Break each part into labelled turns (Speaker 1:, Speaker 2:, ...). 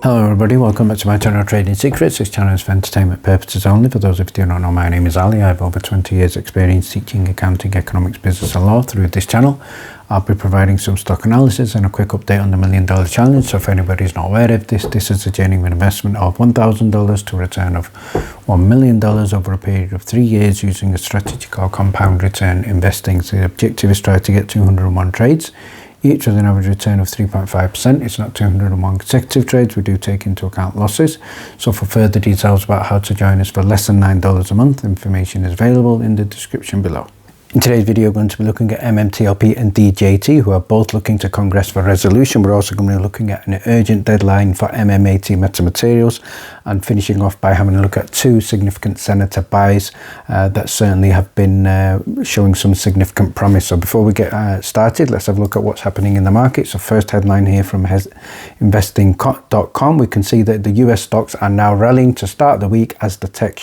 Speaker 1: Hello everybody, welcome back to my channel Trading Secrets. This channel is for entertainment purposes only. For those of you who do not know, my name is Ali. I have over 20 years experience teaching accounting, economics, business and law. Through this channel I'll be providing some stock analysis and a quick update on the $1 Million Challenge. So if anybody's not aware of this is a genuine investment of $1,000 to a return of $1 million over a period of 3 years using a strategic or compound return investing. So the objective is try to get 201 trades, each with an average return of 3.5%. It's not 201 consecutive trades. We do take into account losses. So for further details about how to join us for less than $9 a month, information is available in the description below. In today's video, we're going to be looking at MMTLP and DJT, who are both looking to Congress for resolution. We're also going to be looking at an urgent deadline for MMAT Metamaterials, and finishing off by having a look at two significant senator buys that certainly have been showing some significant promise. So before we get started, let's have a look at what's happening in the market. So first headline here from investing.com, we can see that the US stocks are now rallying to start the week as the tech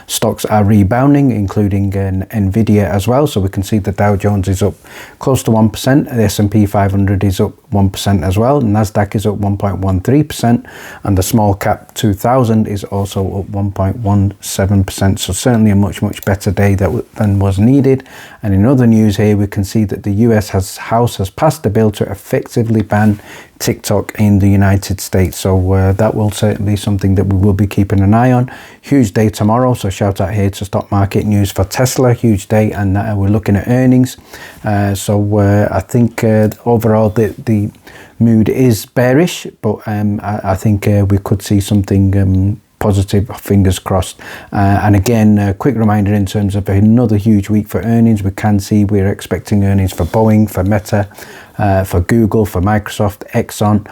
Speaker 1: stocks are rebounding, including Nvidia as well. So we can see the Dow Jones is up close to 1%, the S&P 500 is up 1% as well, Nasdaq is up 1.13%, and the small cap 2000 is also up 1.17%. So certainly a much better day than was needed. And in other news here, we can see that the US House has passed a bill to effectively ban TikTok in the United States. So that will certainly be something that we will be keeping an eye on. Huge day tomorrow, so shout out here to stock market news for Tesla. Huge day, and we're looking at earnings. I think overall the mood is bearish, but I think we could see something positive, fingers crossed. And again, a quick reminder in terms of another huge week for earnings. We can see we're expecting earnings for Boeing, for Meta, for Google, for Microsoft, Exxon,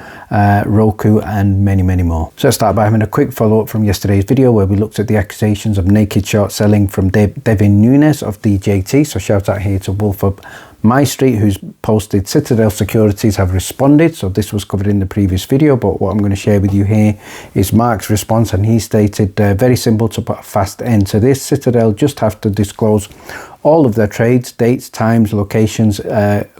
Speaker 1: Roku, and many more. So let's start by having a quick follow-up from yesterday's video where we looked at the accusations of naked short selling from Devin Nunes of DJT. So shout out here to Wolf of My Street, who's posted Citadel Securities have responded. So this was covered in the previous video, but what I'm going to share with you here is Mark's response, and he stated very simple to put a fast end to this. Citadel just have to disclose all of their trades, dates, times, locations,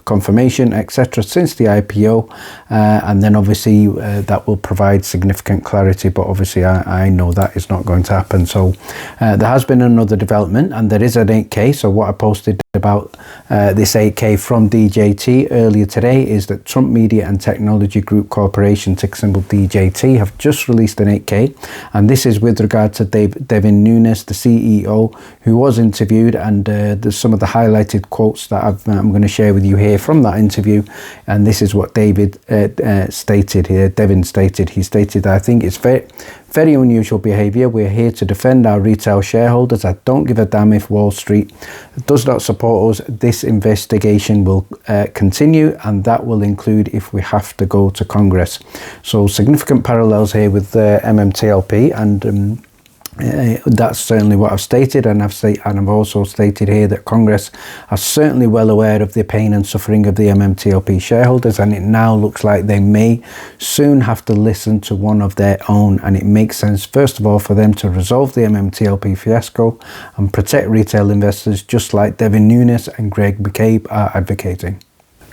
Speaker 1: confirmation, etc. since the IPO, and then obviously that will provide significant clarity, but obviously I know that is not going to happen. So there has been another development, and there is an 8K. So what I posted about this 8K from DJT earlier today is that Trump Media and Technology Group Corporation, ticker symbol DJT, have just released an 8K, and this is with regard to Devin Nunes, the CEO, who was interviewed, and there's some of the highlighted quotes that I'm going to share with you here from that interview. And this is what David stated here. Devin stated, he stated, I think it's very unusual behavior. We're here to defend our retail shareholders. I don't give a damn if Wall Street does not support us. This investigation will continue, and that will include if we have to go to Congress. So significant parallels here with MMTLP, and that's certainly what I've stated, and I've also stated here that Congress are certainly well aware of the pain and suffering of the MMTLP shareholders, and it now looks like they may soon have to listen to one of their own. And it makes sense, first of all, for them to resolve the MMTLP fiasco and protect retail investors, just like Devin Nunes and Greg McCabe are advocating.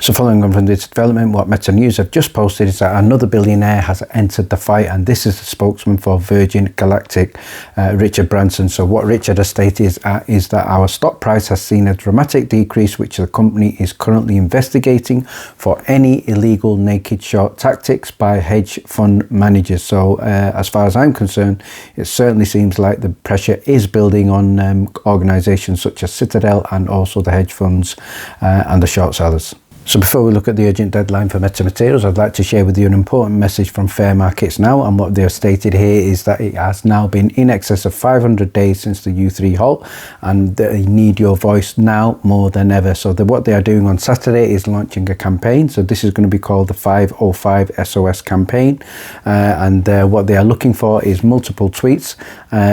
Speaker 1: So following on from this development, what Meta News have just posted is that another billionaire has entered the fight, and this is the spokesman for Virgin Galactic, Richard Branson. So what Richard has stated is that our stock price has seen a dramatic decrease, which the company is currently investigating for any illegal naked short tactics by hedge fund managers. So as far as I'm concerned, it certainly seems like the pressure is building on organizations such as Citadel and also the hedge funds and the short sellers. So before we look at the urgent deadline for Metamaterials, I'd like to share with you an important message from Fair Markets Now, and what they have stated here is that it has now been in excess of 500 days since the U3 halt, and they need your voice now more than ever. So what they are doing on Saturday is launching a campaign. So this is going to be called the 505 SOS campaign, and what they are looking for is multiple tweets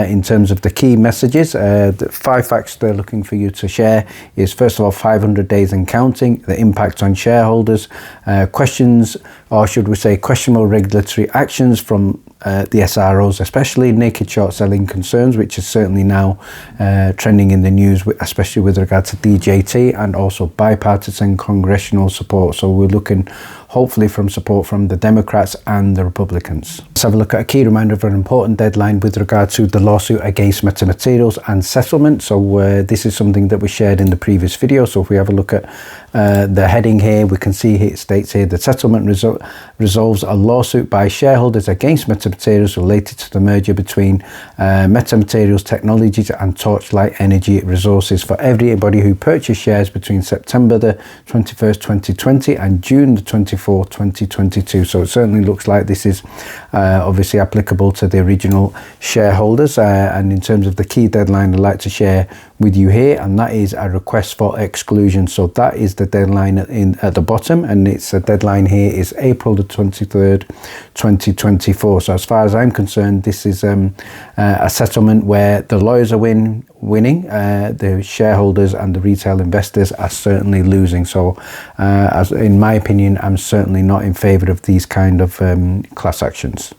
Speaker 1: in terms of the key messages. The 5 facts they're looking for you to share is, first of all, 500 days and counting, the impact on shareholders, questions, or should we say questionable regulatory actions from the SROs, especially naked short selling concerns, which is certainly now trending in the news, especially with regard to DJT, and also bipartisan congressional support. So we're looking hopefully from support from the Democrats and the Republicans. Let's have a look at a key reminder of an important deadline with regard to the lawsuit against Metamaterials and settlement. So this is something that we shared in the previous video. So if we have a look at the heading here, we can see it states here: the settlement resolves a lawsuit by shareholders against Metamaterials related to the merger between Metamaterials Technologies and Torchlight Energy Resources for everybody who purchased shares between September the 21st 2020 and June the 24th 2022. So it certainly looks like this is obviously applicable to the original shareholders, and in terms of the key deadline I'd like to share with you here, and that is a request for exclusion. So that is the deadline at the bottom, and it's a deadline here is April the 23rd 2024. So as far as I'm concerned, this is a settlement where the lawyers are winning, the shareholders and the retail investors are certainly losing. So as in my opinion, I'm certainly not in favor of these kind of class actions.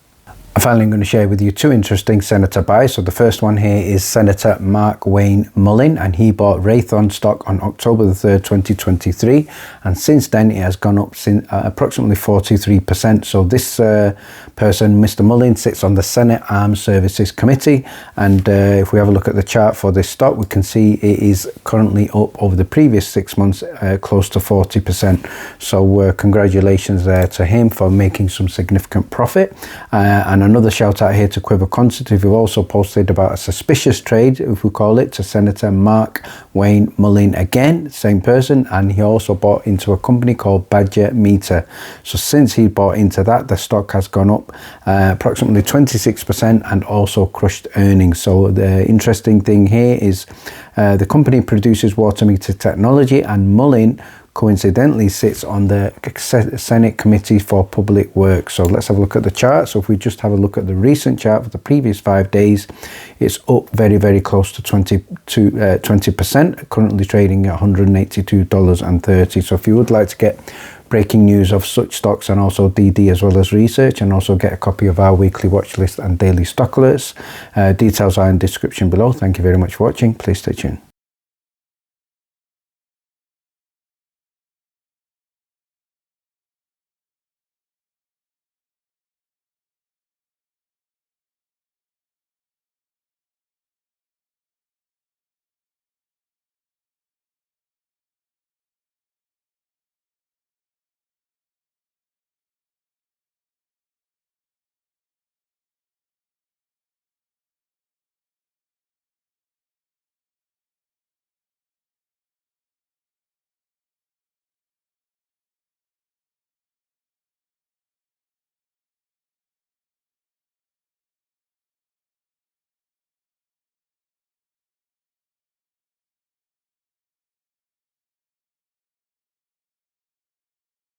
Speaker 1: Finally, I'm going to share with you two interesting senator buys. So the first one here is Senator Mark Wayne Mullin, and he bought Raytheon stock on October the 3rd 2023, and since then it has gone up approximately 43%. So this person, Mr. Mullin, sits on the Senate Armed Services Committee, and if we have a look at the chart for this stock, we can see it is currently up over the previous 6 months close to 40%. So congratulations there to him for making some significant profit. And another shout out here to Quiver Consultative, who also posted about a suspicious trade, if we call it, to Senator Mark Wayne Mullin, again, same person, and he also bought into a company called Badger Meter. So since he bought into that, the stock has gone up approximately 26% and also crushed earnings. So the interesting thing here is the company produces water meter technology, and Mullin coincidentally sits on the Senate Committee for Public Works. So let's have a look at the chart. So if we just have a look at the recent chart for the previous 5 days, it's up very close to 20%, currently trading at $182.30. So if you would like to get breaking news of such stocks and also DD as well as research, and also get a copy of our weekly watch list and daily stock alerts, details are in the description below. Thank you very much for watching. Please stay tuned.